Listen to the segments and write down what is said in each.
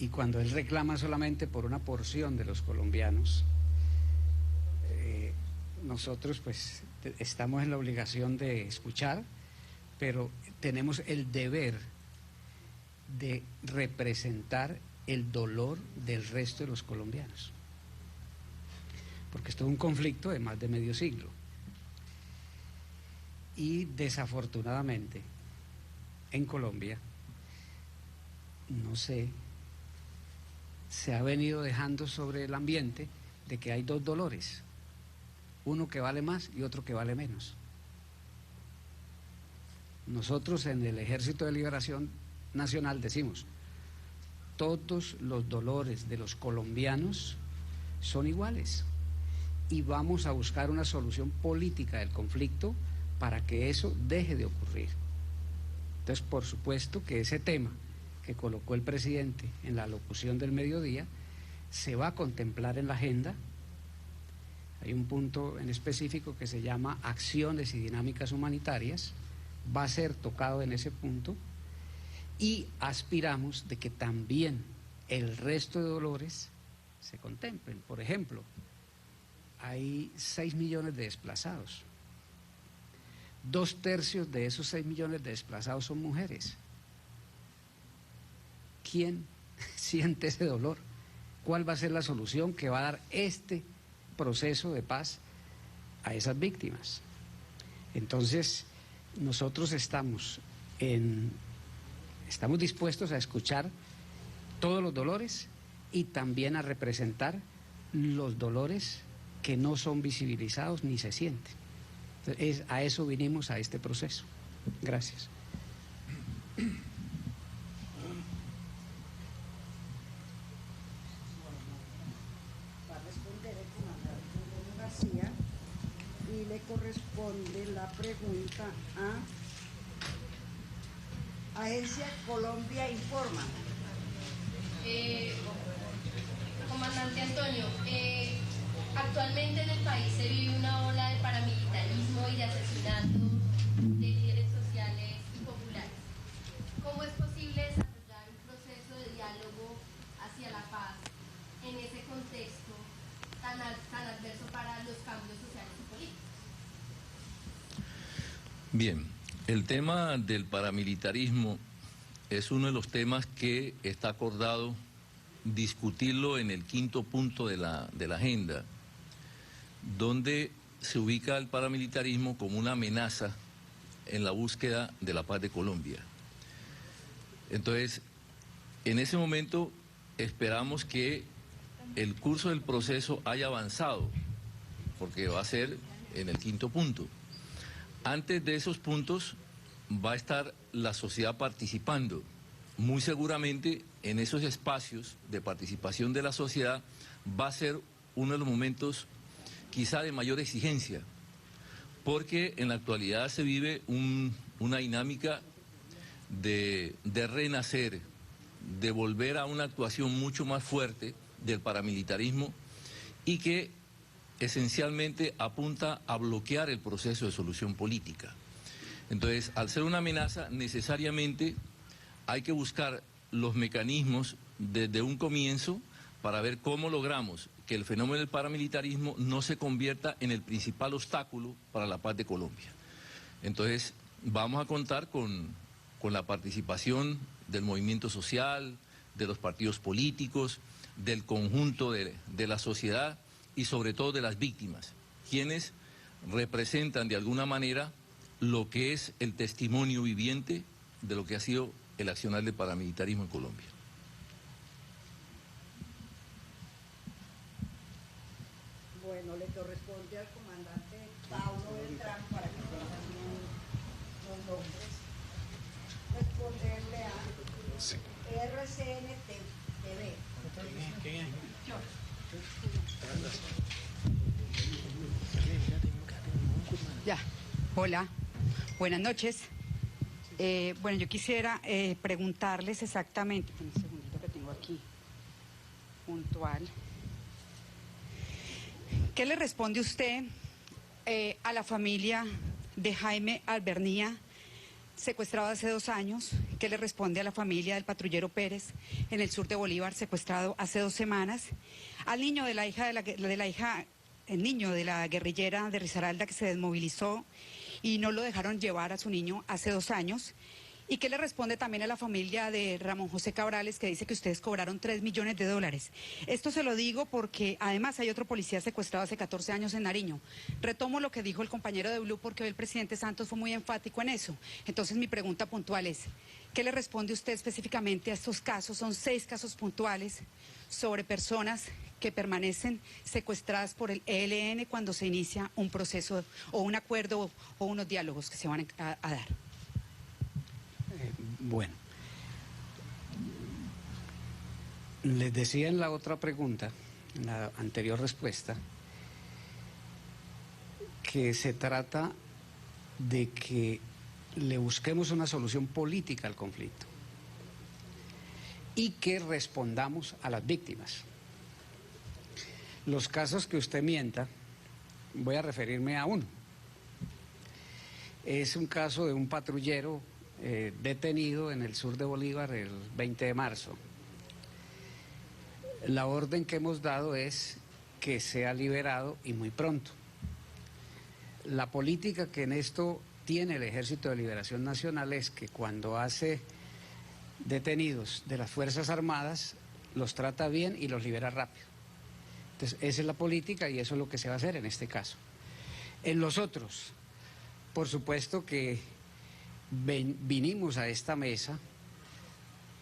y cuando él reclama solamente por una porción de los colombianos, nosotros pues estamos en la obligación de escuchar, pero tenemos el deber de representar el dolor del resto de los colombianos, porque esto es un conflicto de más de medio siglo y desafortunadamente en Colombia, no sé, se ha venido dejando sobre el ambiente de que hay dos dolores, uno que vale más y otro que vale menos. Nosotros en el Ejército de Liberación Nacional decimos, todos los dolores de los colombianos son iguales y vamos a buscar una solución política del conflicto para que eso deje de ocurrir. Entonces, por supuesto que ese tema que colocó el presidente en la locución del mediodía se va a contemplar en la agenda. Hay un punto en específico que se llama acciones y dinámicas humanitarias, va a ser tocado en ese punto y aspiramos de que también el resto de dolores se contemplen. Por ejemplo, hay 6 millones de desplazados. 2/3 de esos 6 millones de desplazados son mujeres. ¿Quién siente ese dolor? ¿Cuál va a ser la solución que va a dar este proceso de paz a esas víctimas? Entonces, nosotros estamos dispuestos a escuchar todos los dolores y también a representar los dolores que no son visibilizados ni se sienten. Entonces, a eso vinimos a este proceso. Gracias. Va a responder el comandante García y le corresponde la pregunta a Agencia Colombia Informa. Comandante Antonio, actualmente en el país se vive una ola de paramilitarismo y de asesinatos de líderes sociales y populares. ¿Cómo es posible desarrollar un proceso de diálogo hacia la paz en ese contexto tan adverso para los cambios sociales y políticos? Bien, el tema del paramilitarismo es uno de los temas que está acordado discutirlo en el 5º punto de la agenda, donde se ubica el paramilitarismo como una amenaza en la búsqueda de la paz de Colombia. Entonces, en ese momento esperamos que el curso del proceso haya avanzado, porque va a ser en el 5º punto. Antes de esos puntos va a estar la sociedad participando. Muy seguramente en esos espacios de participación de la sociedad va a ser uno de los momentos quizá de mayor exigencia, porque en la actualidad se vive una dinámica de renacer, de volver a una actuación mucho más fuerte del paramilitarismo y que esencialmente apunta a bloquear el proceso de solución política. Entonces, al ser una amenaza, necesariamente hay que buscar los mecanismos desde un comienzo para ver cómo logramos que el fenómeno del paramilitarismo no se convierta en el principal obstáculo para la paz de Colombia. Entonces, vamos a contar con la participación del movimiento social, de los partidos políticos, del conjunto de la sociedad y sobre todo de las víctimas, quienes representan de alguna manera lo que es el testimonio viviente de lo que ha sido el accionar del paramilitarismo en Colombia. Bueno, le corresponde al comandante Paulo Beltrán para que conozcan los nombres. Responderle a Sí. RCN TV. ¿Quién es? Ya, hola, buenas noches. Bueno, yo quisiera preguntarles exactamente, un segundito que tengo aquí, puntual. ¿Qué le responde usted a la familia de Jaime Albernía, secuestrado hace 2 años. ¿Qué le responde a la familia del patrullero Pérez en el sur de Bolívar, secuestrado hace 2 semanas? Al niño de la hija el niño de la guerrillera de Risaralda que se desmovilizó y no lo dejaron llevar a su niño hace 2 años. ¿Y qué le responde también a la familia de Ramón José Cabrales, que dice que ustedes cobraron $3 millones? Esto se lo digo porque además hay otro policía secuestrado hace 14 años en Nariño. Retomo lo que dijo el compañero de Blue porque hoy el presidente Santos fue muy enfático en eso. Entonces mi pregunta puntual es, ¿qué le responde usted específicamente a estos casos? Son 6 casos puntuales sobre personas que permanecen secuestradas por el ELN cuando se inicia un proceso o un acuerdo o unos diálogos que se van a dar. Bueno, les decía en la otra pregunta, en la anterior respuesta, que se trata de que le busquemos una solución política al conflicto y que respondamos a las víctimas. Los casos que usted mienta, voy a referirme a uno. Es un caso de un patrullero detenido en el sur de Bolívar el 20 de marzo. La orden que hemos dado es que sea liberado y muy pronto. La política que en esto tiene el Ejército de Liberación Nacional es que cuando hace detenidos de las Fuerzas Armadas, los trata bien y los libera rápido. Entonces, esa es la política y eso es lo que se va a hacer en este caso. En los otros, por supuesto que vinimos a esta mesa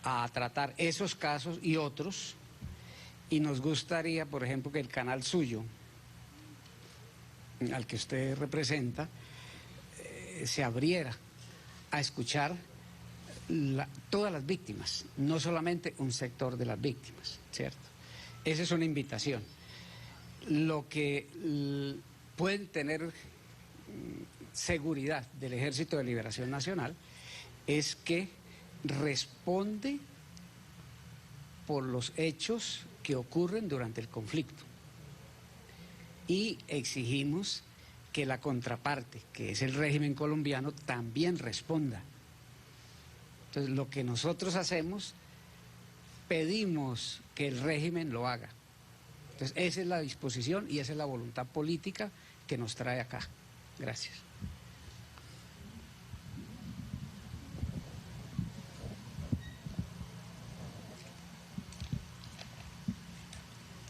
a tratar esos casos y otros, y nos gustaría, por ejemplo, que el canal suyo, al que usted representa, se abriera a escuchar todas las víctimas, no solamente un sector de las víctimas, ¿cierto? Esa es una invitación. Lo que pueden tener seguridad del Ejército de Liberación Nacional es que responde por los hechos que ocurren durante el conflicto y exigimos que la contraparte, que es el régimen colombiano, también responda. Entonces, lo que nosotros hacemos, pedimos que el régimen lo haga. Entonces, esa es la disposición y esa es la voluntad política que nos trae acá. Gracias.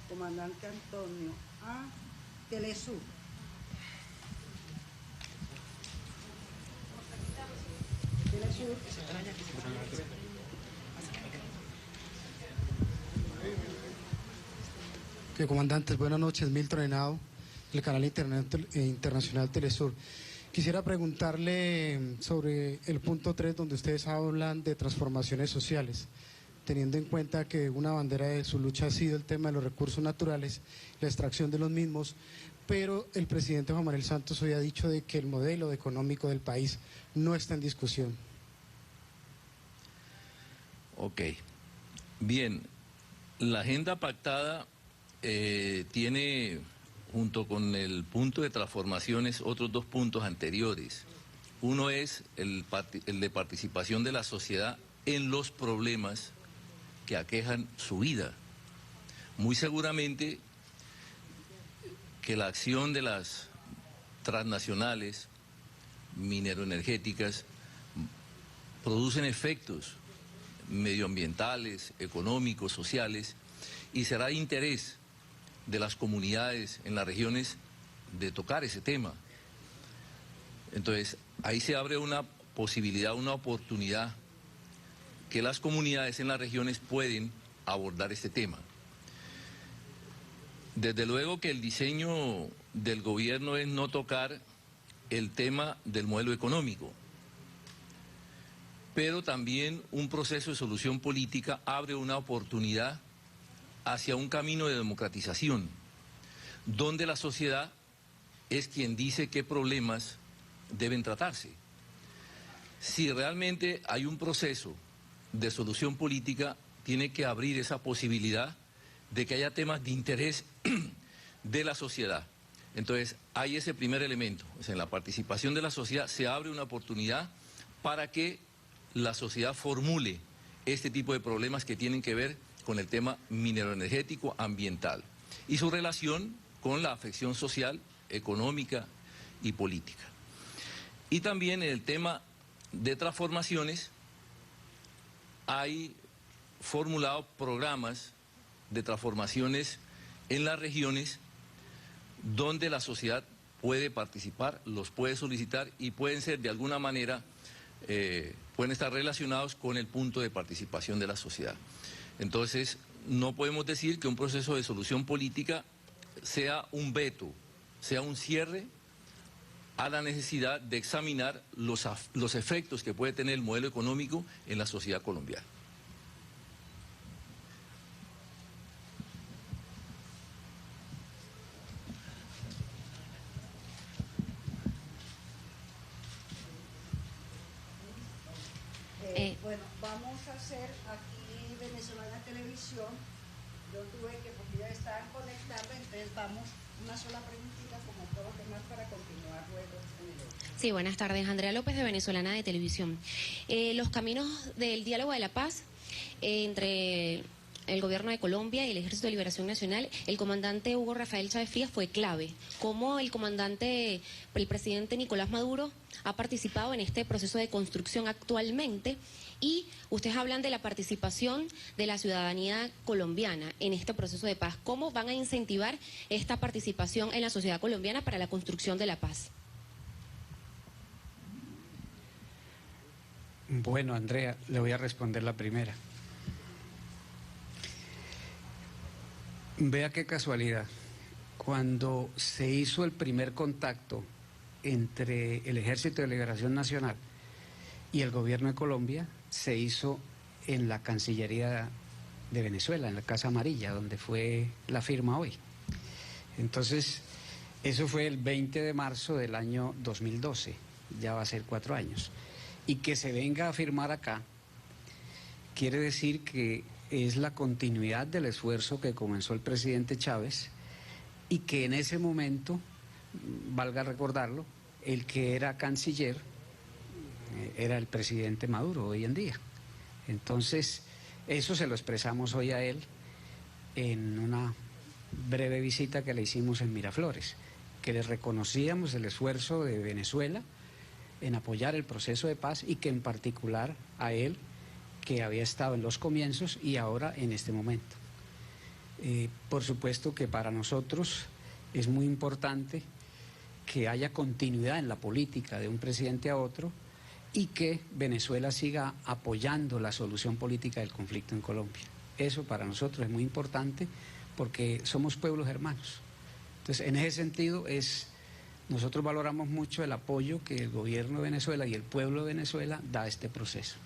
Comandante Antonio A. Telesur. Telesur. Comandantes, buenas noches. Milton Henao, del canal internacional Telesur. Quisiera preguntarle sobre el punto 3, donde ustedes hablan de transformaciones sociales, teniendo en cuenta que una bandera de su lucha ha sido el tema de los recursos naturales, la extracción de los mismos, pero el presidente Juan Manuel Santos hoy ha dicho de que el modelo económico del país no está en discusión. Ok. Bien, la agenda pactada tiene, junto con el punto de transformaciones, otros 2 puntos anteriores. Uno es el de participación de la sociedad en los problemas que aquejan su vida. Muy seguramente que la acción de las transnacionales mineroenergéticas producen efectos medioambientales, económicos, sociales, y será de interés de las comunidades en las regiones de tocar ese tema. Entonces, ahí se abre una posibilidad, una oportunidad que las comunidades en las regiones pueden abordar este tema. Desde luego que el diseño del gobierno es no tocar el tema del modelo económico, pero también un proceso de solución política abre una oportunidad hacia un camino de democratización, donde la sociedad es quien dice qué problemas deben tratarse. Si realmente hay un proceso de solución política, tiene que abrir esa posibilidad de que haya temas de interés de la sociedad. Entonces, hay ese primer elemento, o sea, en la participación de la sociedad se abre una oportunidad para que la sociedad formule este tipo de problemas que tienen que ver con el tema mineroenergético ambiental y su relación con la afección social, económica y política. Y también en el tema de transformaciones hay formulado programas de transformaciones en las regiones donde la sociedad puede participar, los puede solicitar y pueden ser de alguna manera, pueden estar relacionados con el punto de participación de la sociedad. Entonces, no podemos decir que un proceso de solución política sea un veto, sea un cierre a la necesidad de examinar los efectos que puede tener el modelo económico en la sociedad colombiana. Bueno, vamos a hacer aquí Venezolana Televisión. Yo tuve que, porque ya estaban conectando, entonces vamos una sola preguntita como todos los demás para continuar luego en el otro. Sí, buenas tardes. Andrea López de Venezolana de Televisión. Los caminos del diálogo de la paz entre el gobierno de Colombia y el Ejército de Liberación Nacional, el comandante Hugo Rafael Chávez Frías fue clave. ¿Cómo el presidente Nicolás Maduro ha participado en este proceso de construcción actualmente? Y ustedes hablan de la participación de la ciudadanía colombiana en este proceso de paz. ¿Cómo van a incentivar esta participación en la sociedad colombiana para la construcción de la paz? Bueno, Andrea, le voy a responder la primera. Vea qué casualidad. Cuando se hizo el primer contacto entre el Ejército de Liberación Nacional y el gobierno de Colombia, se hizo en la Cancillería de Venezuela, en la Casa Amarilla, donde fue la firma hoy. Entonces, eso fue el 20 de marzo del año 2012, ya va a ser 4 años. Y que se venga a firmar acá, quiere decir que es la continuidad del esfuerzo que comenzó el presidente Chávez y que en ese momento, valga recordarlo, el que era canciller era el presidente Maduro hoy en día. Entonces, eso se lo expresamos hoy a él en una breve visita que le hicimos en Miraflores, que le reconocíamos el esfuerzo de Venezuela en apoyar el proceso de paz y que en particular a él, que había estado en los comienzos y ahora en este momento. Por supuesto que para nosotros es muy importante que haya continuidad en la política de un presidente a otro y que Venezuela siga apoyando la solución política del conflicto en Colombia. Eso para nosotros es muy importante porque somos pueblos hermanos. Entonces, en ese sentido, nosotros valoramos mucho el apoyo que el gobierno de Venezuela y el pueblo de Venezuela da a este proceso.